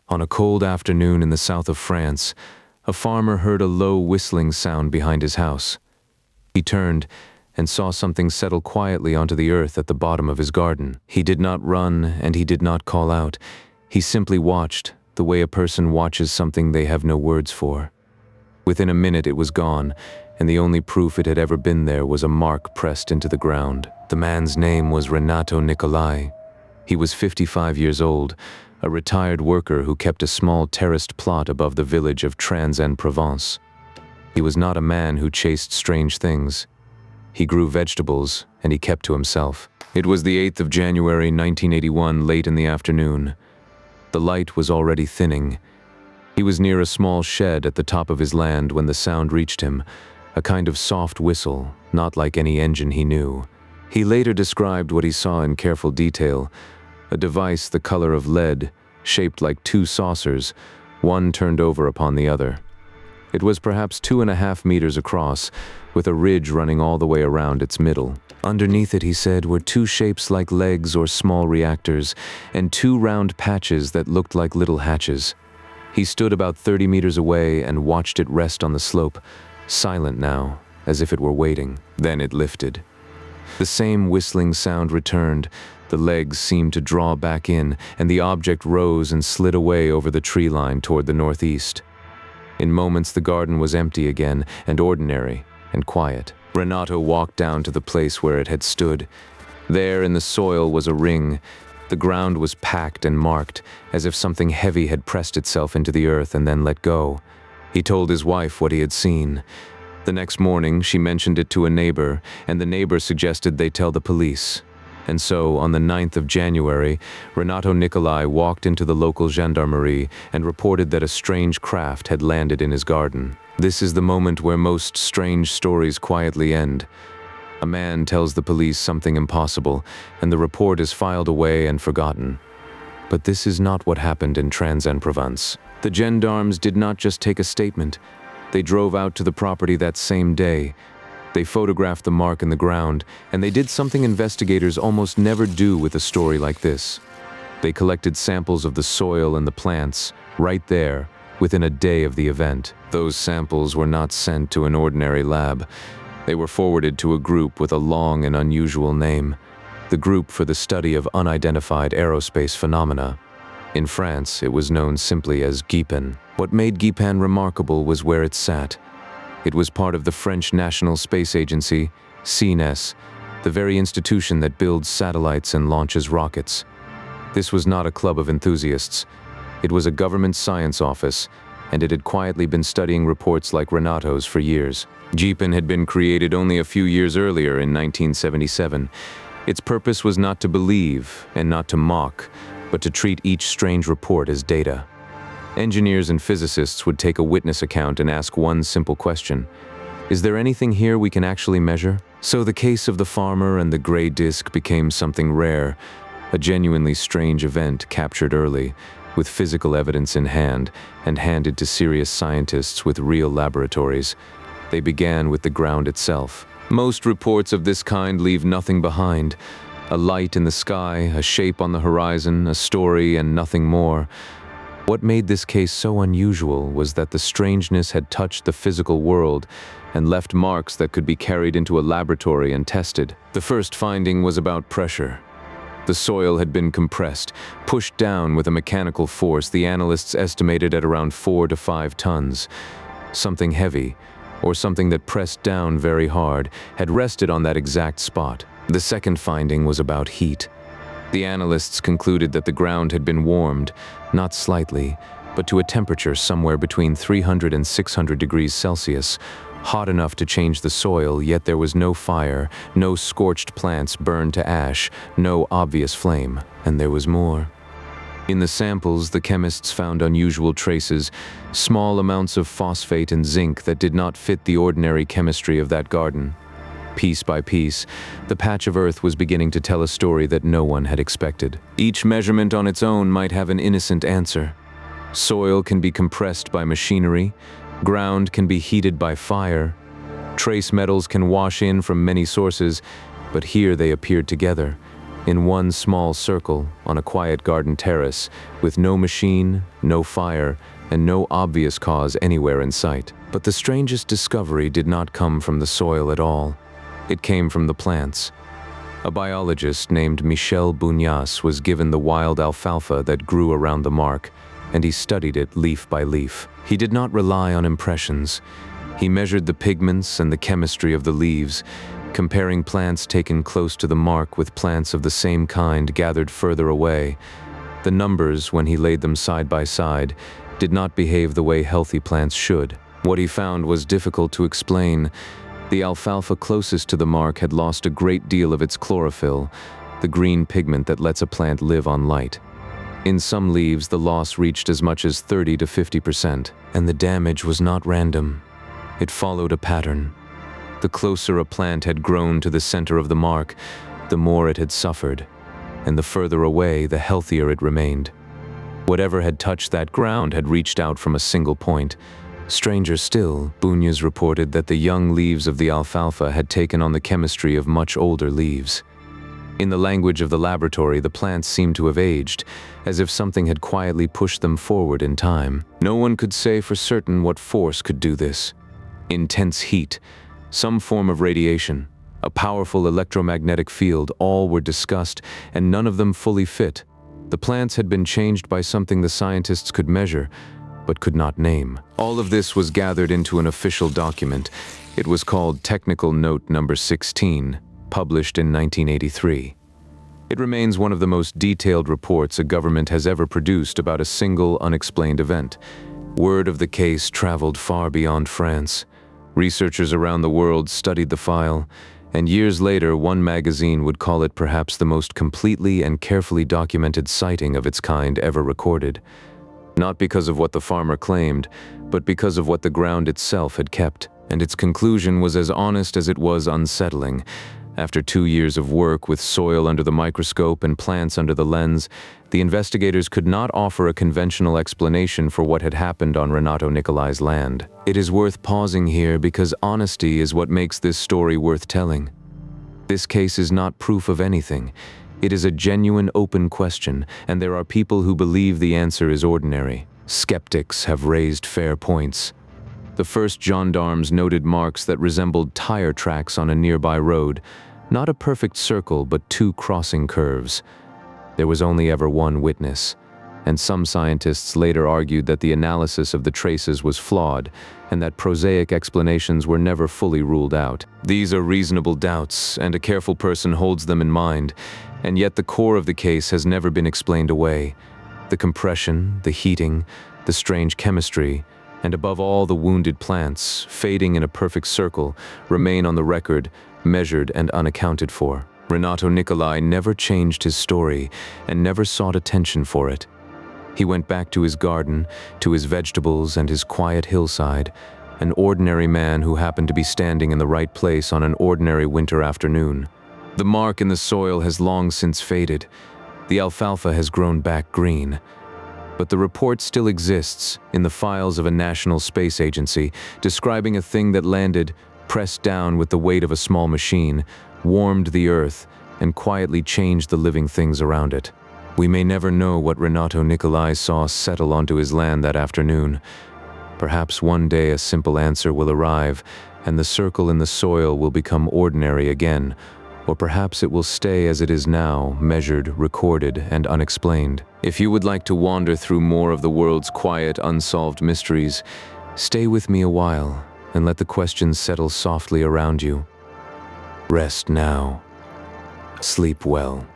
On a cold afternoon in the south of France, a farmer heard a low whistling sound behind his house. He turned and saw something settle quietly onto the earth at the bottom of his garden. He did not run and he did not call out. He simply watched, the way a person watches something they have no words for. Within a minute it was gone, and the only proof it had ever been there was a mark pressed into the ground. The man's name was Renato Nicolai. He was 55 years old, a retired worker who kept a small terraced plot above the village of Trans-en-Provence. He was not a man who chased strange things. He grew vegetables, and he kept to himself. It was the 8th of January 1981, late in the afternoon. The light was already thinning. He was near a small shed at the top of his land when the sound reached him, a kind of soft whistle, not like any engine he knew. He later described what he saw in careful detail, a device the color of lead, shaped like two saucers, one turned over upon the other. It was perhaps 2.5 meters across, with a ridge running all the way around its middle. Underneath it, he said, were two shapes like legs or small reactors, and two round patches that looked like little hatches. He stood about 30 meters away and watched it rest on the slope, silent now, as if it were waiting. Then it lifted. The same whistling sound returned. The legs seemed to draw back in, and the object rose and slid away over the tree line toward the northeast. In moments, the garden was empty again, and ordinary, and quiet. Renato walked down to the place where it had stood. There in the soil was a ring. The ground was packed and marked, as if something heavy had pressed itself into the earth and then let go. He told his wife what he had seen. The next morning, she mentioned it to a neighbor, and the neighbor suggested they tell the police. And so, on the 9th of January, Renato Nicolai walked into the local gendarmerie and reported that a strange craft had landed in his garden. This is the moment where most strange stories quietly end. A man tells the police something impossible, and the report is filed away and forgotten. But this is not what happened in Trans-en-Provence. The gendarmes did not just take a statement. They drove out to the property that same day. They photographed the mark in the ground, and they did something investigators almost never do with a story like this. They collected samples of the soil and the plants, right there, within a day of the event. Those samples were not sent to an ordinary lab. They were forwarded to a group with a long and unusual name, the Group for the Study of Unidentified Aerospace Phenomena. In France, it was known simply as GEPAN. What made GEPAN remarkable was where it sat. It was part of the French National Space Agency, CNES, the very institution that builds satellites and launches rockets. This was not a club of enthusiasts. It was a government science office, and it had quietly been studying reports like Renato's for years. GEPAN had been created only a few years earlier in 1977. Its purpose was not to believe and not to mock, but to treat each strange report as data. Engineers and physicists would take a witness account and ask one simple question: is there anything here we can actually measure? So the case of the farmer and the gray disk became something rare, a genuinely strange event captured early, with physical evidence in hand and handed to serious scientists with real laboratories. They began with the ground itself. Most reports of this kind leave nothing behind. A light in the sky, a shape on the horizon, a story, and nothing more. What made this case so unusual was that the strangeness had touched the physical world and left marks that could be carried into a laboratory and tested. The first finding was about pressure. The soil had been compressed, pushed down with a mechanical force the analysts estimated at around 4 to 5 tons. Something heavy, or something that pressed down very hard, had rested on that exact spot. The second finding was about heat. The analysts concluded that the ground had been warmed, not slightly, but to a temperature somewhere between 300 and 600 degrees Celsius, hot enough to change the soil, yet there was no fire, no scorched plants burned to ash, no obvious flame, and there was more. In the samples, the chemists found unusual traces, small amounts of phosphate and zinc that did not fit the ordinary chemistry of that garden. Piece by piece, the patch of earth was beginning to tell a story that no one had expected. Each measurement on its own might have an innocent answer. Soil can be compressed by machinery, ground can be heated by fire, trace metals can wash in from many sources, but here they appeared together, in one small circle on a quiet garden terrace, with no machine, no fire, and no obvious cause anywhere in sight. But the strangest discovery did not come from the soil at all. It came from the plants. A biologist named Michel Bounias was given the wild alfalfa that grew around the mark, and he studied it leaf by leaf. He did not rely on impressions. He measured the pigments and the chemistry of the leaves, comparing plants taken close to the mark with plants of the same kind gathered further away. The numbers, when he laid them side by side, did not behave the way healthy plants should. What he found was difficult to explain. The alfalfa closest to the mark had lost a great deal of its chlorophyll, the green pigment that lets a plant live on light. In some leaves, the loss reached as much as 30 to 50%, and the damage was not random. It followed a pattern. The closer a plant had grown to the center of the mark, the more it had suffered, and the further away, the healthier it remained. Whatever had touched that ground had reached out from a single point. Stranger still, Bounias reported that the young leaves of the alfalfa had taken on the chemistry of much older leaves. In the language of the laboratory, the plants seemed to have aged, as if something had quietly pushed them forward in time. No one could say for certain what force could do this. Intense heat, some form of radiation, a powerful electromagnetic field, all were discussed, and none of them fully fit. The plants had been changed by something the scientists could measure, but could not name. All of this was gathered into an official document. It was called Technical Note Number 16, published in 1983. It remains one of the most detailed reports a government has ever produced about a single unexplained event. Word of the case traveled far beyond France. Researchers around the world studied the file, and years later, one magazine would call it perhaps the most completely and carefully documented sighting of its kind ever recorded. Not because of what the farmer claimed, but because of what the ground itself had kept, and its conclusion was as honest as it was unsettling. After 2 years of work with soil under the microscope and plants under the lens, the investigators could not offer a conventional explanation for what had happened on Renato Nicolai's land. It is worth pausing here because honesty is what makes this story worth telling. This case is not proof of anything. It is a genuine open question, and there are people who believe the answer is ordinary. Skeptics have raised fair points. The first gendarmes noted marks that resembled tire tracks on a nearby road, not a perfect circle, but 2 crossing curves. There was only ever one witness, and some scientists later argued that the analysis of the traces was flawed and that prosaic explanations were never fully ruled out. These are reasonable doubts, and a careful person holds them in mind, and yet the core of the case has never been explained away. The compression, the heating, the strange chemistry, and above all the wounded plants, fading in a perfect circle, remain on the record, measured and unaccounted for. Renato Nicolai never changed his story and never sought attention for it. He went back to his garden, to his vegetables and his quiet hillside, an ordinary man who happened to be standing in the right place on an ordinary winter afternoon. The mark in the soil has long since faded. The alfalfa has grown back green. But the report still exists in the files of a national space agency, describing a thing that landed, pressed down with the weight of a small machine, warmed the earth, and quietly changed the living things around it. We may never know what Renato Nicolai saw settle onto his land that afternoon. Perhaps one day a simple answer will arrive, and the circle in the soil will become ordinary again, or perhaps it will stay as it is now, measured, recorded, and unexplained. If you would like to wander through more of the world's quiet, unsolved mysteries, stay with me a while, and let the questions settle softly around you. Rest now. Sleep well.